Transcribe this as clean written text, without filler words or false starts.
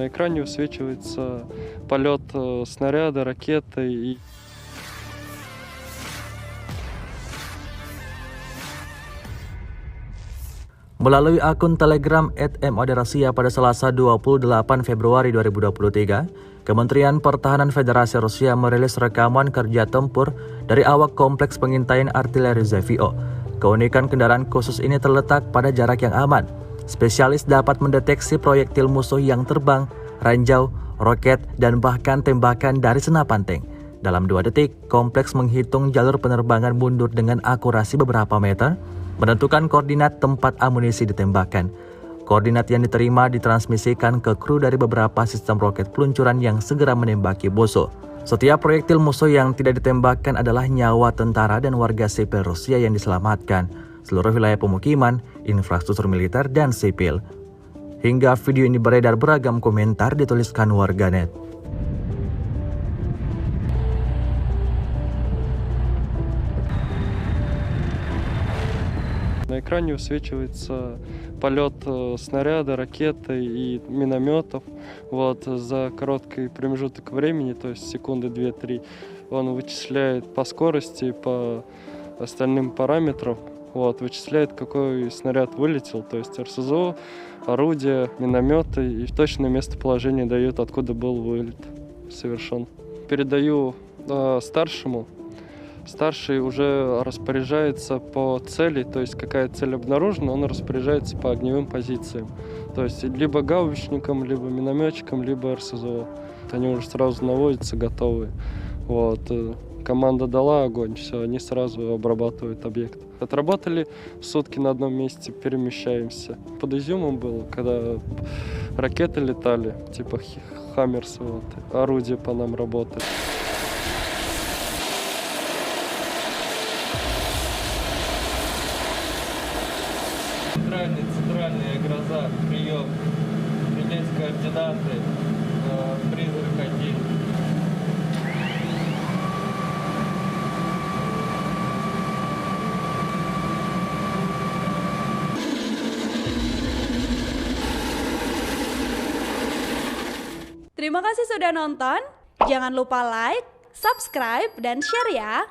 На экране высвечивается полет снаряда, ракеты и Melalui akun Telegram @moderasia pada Selasa 28 Februari 2023, Kementerian Pertahanan Federasi Rusia merilis rekaman kerja tempur dari awak kompleks pengintaian artileri ZVO. Keunikan kendaraan khusus ini terletak pada jarak yang aman. Spesialis dapat mendeteksi proyektil musuh yang terbang, ranjau, roket, dan bahkan tembakan dari senapan tank. Dalam 2 detik, kompleks menghitung jalur penerbangan mundur dengan akurasi beberapa meter, menentukan koordinat tempat amunisi ditembakkan. Koordinat yang diterima ditransmisikan ke kru dari beberapa sistem roket peluncuran yang segera menembaki musuh. Setiap proyektil musuh yang tidak ditembakkan adalah nyawa tentara dan warga sipil Rusia yang diselamatkan, seluruh wilayah pemukiman, infrastruktur militer, dan sipil. Hingga video ini beredar, beragam komentar dituliskan warganet. на экране высвечивается полет снаряда, ракеты и минометов. За короткий промежуток времени, то есть секунды 2-3, он вычисляет по скорости, по остальным параметрам, вычисляет, какой снаряд вылетел, то есть РСЗО, орудия, минометы, и в точное местоположение дает, откуда был вылет совершен. Передаю старшему. Старший уже распоряжается по цели, то есть какая цель обнаружена, он распоряжается по огневым позициям. То есть либо гаубичником, либо минометчиком, либо РСЗО. Они уже сразу наводятся, готовые. Команда дала огонь, все, они сразу обрабатывают объект. Отработали сутки на одном месте, перемещаемся. Под Изюмом было, когда ракеты летали, типа Хаммерс, орудие по нам работает. Центральная гроза, прием, принять координаты, призрак 1. Terima kasih sudah nonton. Jangan lupa like, subscribe, dan share ya.